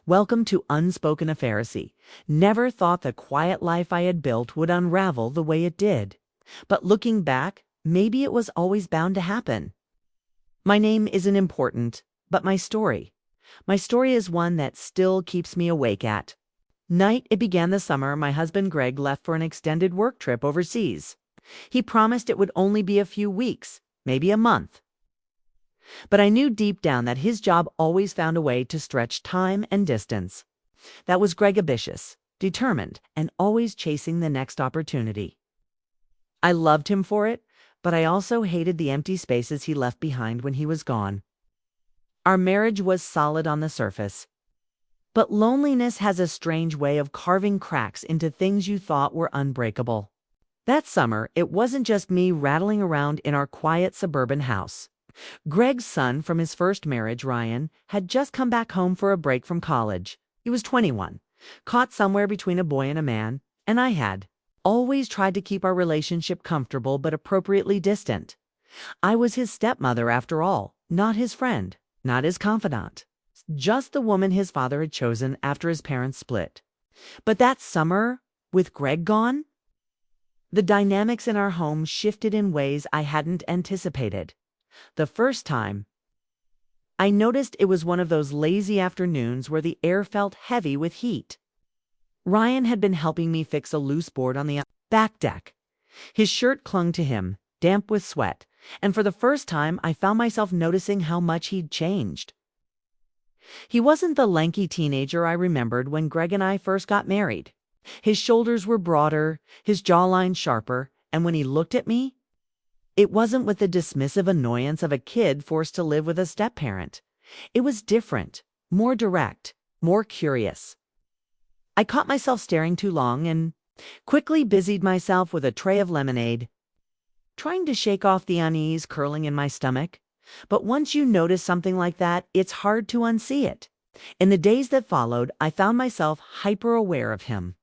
Welcome to Unspoken Affairsy. Never thought the quiet life I had built would unravel the way it did. But looking back, maybe it was always bound to happen. My name isn't important, but my story. My story is one that still keeps me awake at night. It began the summer my husband Greg left for an extended work trip overseas. He promised it would only be a few weeks, maybe a month. But I knew deep down that his job always found a way to stretch time and distance. That was Greg, ambitious, determined, and always chasing the next opportunity. I loved him for it, but I also hated the empty spaces he left behind when he was gone. Our marriage was solid on the surface. But loneliness has a strange way of carving cracks into things you thought were unbreakable. That summer, it wasn't just me rattling around in our quiet suburban house. Greg's son from his first marriage, Ryan, had just come back home for a break from college. He was 21, caught somewhere between a boy and a man, and I had always tried to keep our relationship comfortable but appropriately distant. I was his stepmother after all, not his friend, not his confidant, just the woman his father had chosen after his parents split. But that summer, with Greg gone, the dynamics in our home shifted in ways I hadn't anticipated. The first time, I noticed it was one of those lazy afternoons where the air felt heavy with heat. Ryan had been helping me fix a loose board on the back deck. His shirt clung to him, damp with sweat, and for the first time I found myself noticing how much he'd changed. He wasn't the lanky teenager I remembered when Greg and I first got married. His shoulders were broader, his jawline sharper, and when he looked at me, it wasn't with the dismissive annoyance of a kid forced to live with a step-parent. It was different, more direct, more curious. I caught myself staring too long and quickly busied myself with a tray of lemonade, trying to shake off the unease curling in my stomach. But once you notice something like that, it's hard to unsee it. In the days that followed, I found myself hyper-aware of him.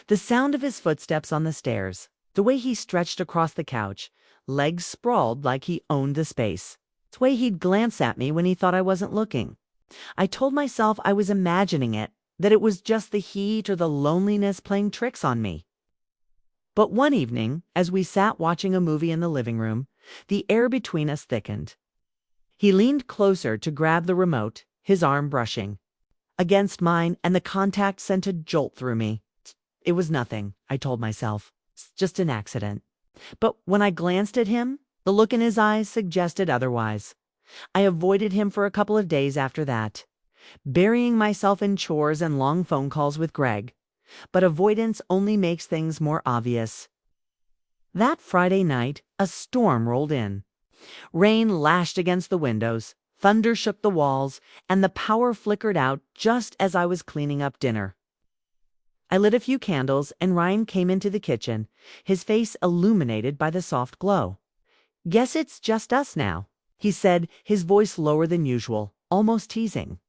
The sound of his footsteps on the stairs, the way he stretched across the couch, legs sprawled like he owned the space, the way he'd glance at me when he thought I wasn't looking. I told myself I was imagining it, that it was just the heat or the loneliness playing tricks on me. But one evening, as we sat watching a movie in the living room, the air between us thickened. He leaned closer to grab the remote, his arm brushing against mine, and the contact sent a jolt through me. It was nothing, I told myself. Just an accident. But when I glanced at him, the look in his eyes suggested otherwise. I avoided him for a couple of days after that, burying myself in chores and long phone calls with Greg. But avoidance only makes things more obvious. That Friday night, a storm rolled in. Rain lashed against the windows, thunder shook the walls, and the power flickered out just as I was cleaning up dinner. I lit a few candles, and Ryan came into the kitchen, his face illuminated by the soft glow. "Guess it's just us now," he said, his voice lower than usual, almost teasing.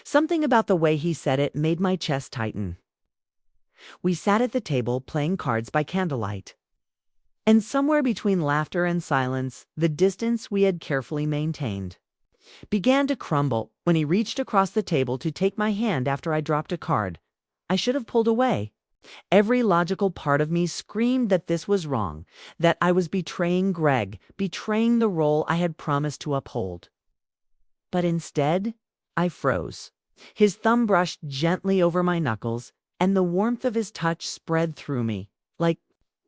Something about the way he said it made my chest tighten. We sat at the table playing cards by candlelight. And somewhere between laughter and silence, the distance we had carefully maintained began to crumble when he reached across the table to take my hand after I dropped a card. I should have pulled away. Every logical part of me screamed that this was wrong, that I was betraying Greg, betraying the role I had promised to uphold. But instead, I froze. His thumb brushed gently over my knuckles, and the warmth of his touch spread through me like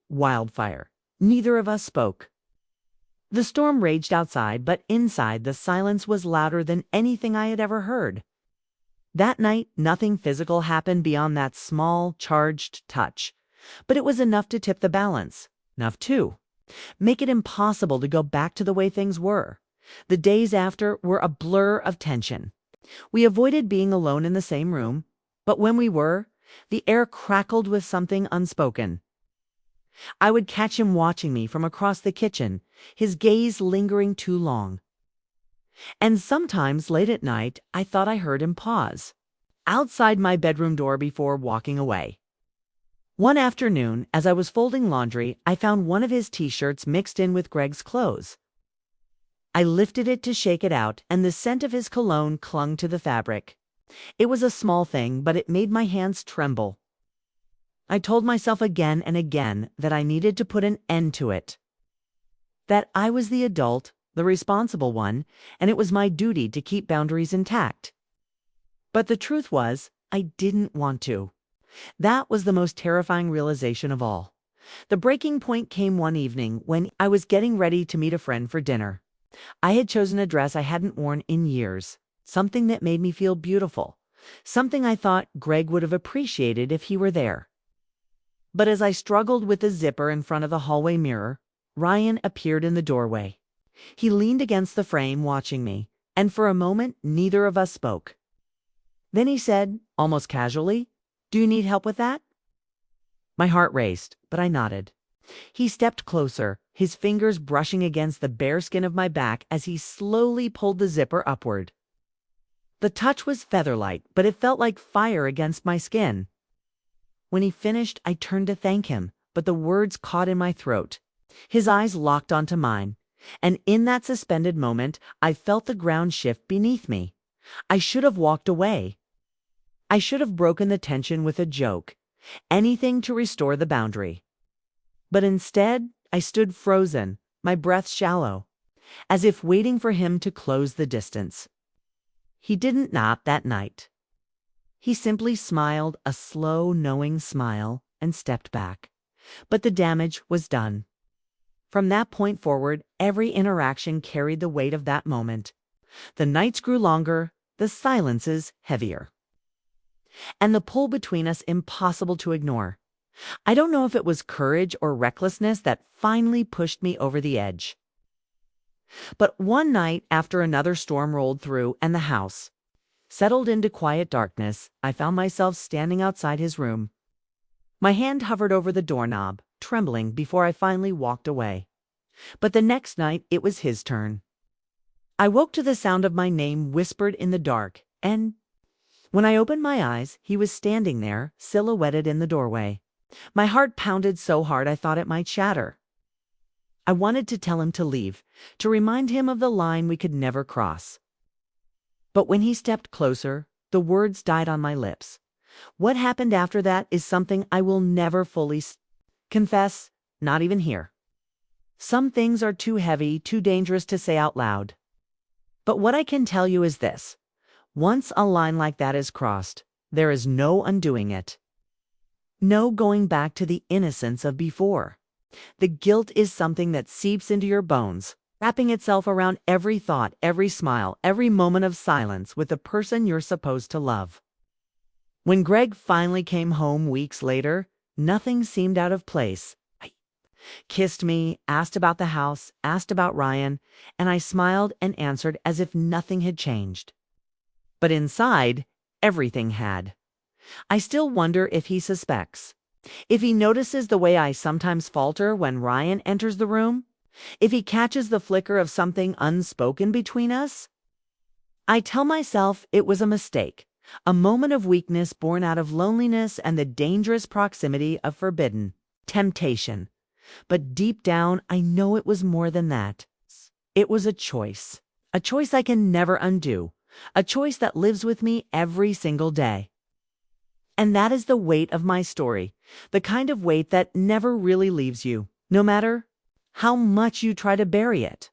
wildfire. Neither of us spoke. The storm raged outside, but inside the silence was louder than anything I had ever heard. That night, nothing physical happened beyond that small, charged touch. But it was enough to tip the balance. Enough to make it impossible to go back to the way things were. The days after were a blur of tension. We avoided being alone in the same room, but when we were, the air crackled with something unspoken. I would catch him watching me from across the kitchen, his gaze lingering too long. And sometimes late at night, I thought I heard him pause outside my bedroom door before walking away. One afternoon, as I was folding laundry, I found one of his t-shirts mixed in with Greg's clothes. I lifted it to shake it out, and the scent of his cologne clung to the fabric. It was a small thing, but it made my hands tremble. I told myself again and again that I needed to put an end to it. That I was the adult, the responsible one, and it was my duty to keep boundaries intact. But the truth was, I didn't want to. That was the most terrifying realization of all. The breaking point came one evening when I was getting ready to meet a friend for dinner. I had chosen a dress I hadn't worn in years, something that made me feel beautiful, something I thought Greg would have appreciated if he were there. But as I struggled with the zipper in front of the hallway mirror, Ryan appeared in the doorway. He leaned against the frame watching me, and for a moment neither of us spoke. Then he said, almost casually, "Do you need help with that?" My heart raced, but I nodded. He stepped closer, his fingers brushing against the bare skin of my back as he slowly pulled the zipper upward. The touch was featherlight, but it felt like fire against my skin. When he finished, I turned to thank him, but the words caught in my throat. His eyes locked onto mine, and in that suspended moment, I felt the ground shift beneath me. I should have walked away. I should have broken the tension with a joke, anything to restore the boundary. But instead, I stood frozen, my breath shallow, as if waiting for him to close the distance. He didn't nod that night. He simply smiled a slow, knowing smile and stepped back. But the damage was done. From that point forward, every interaction carried the weight of that moment. The nights grew longer, the silences heavier, and the pull between us impossible to ignore. I don't know if it was courage or recklessness that finally pushed me over the edge. But one night after another storm rolled through and the house settled into quiet darkness, I found myself standing outside his room. My hand hovered over the doorknob, trembling before I finally walked away. But the next night it was his turn. I woke to the sound of my name whispered in the dark, and when I opened my eyes, he was standing there, silhouetted in the doorway. My heart pounded so hard I thought it might shatter. I wanted to tell him to leave, to remind him of the line we could never cross. But when he stepped closer, the words died on my lips. What happened after that is something I will never fully confess, not even here. Some things are too heavy, too dangerous to say out loud. But what I can tell you is this: once a line like that is crossed, there is no undoing it. No going back to the innocence of before. The guilt is something that seeps into your bones, wrapping itself around every thought, every smile, every moment of silence with the person you're supposed to love. When Greg finally came home weeks later, nothing seemed out of place. He kissed me, asked about the house, asked about Ryan, and I smiled and answered as if nothing had changed. But inside, everything had. I still wonder if he suspects. If he notices the way I sometimes falter when Ryan enters the room. If he catches the flicker of something unspoken between us. I tell myself it was a mistake, a moment of weakness born out of loneliness and the dangerous proximity of forbidden temptation. But deep down, I know it was more than that. It was a choice I can never undo, a choice that lives with me every single day. And that is the weight of my story, the kind of weight that never really leaves you, no matter how much you try to bury it.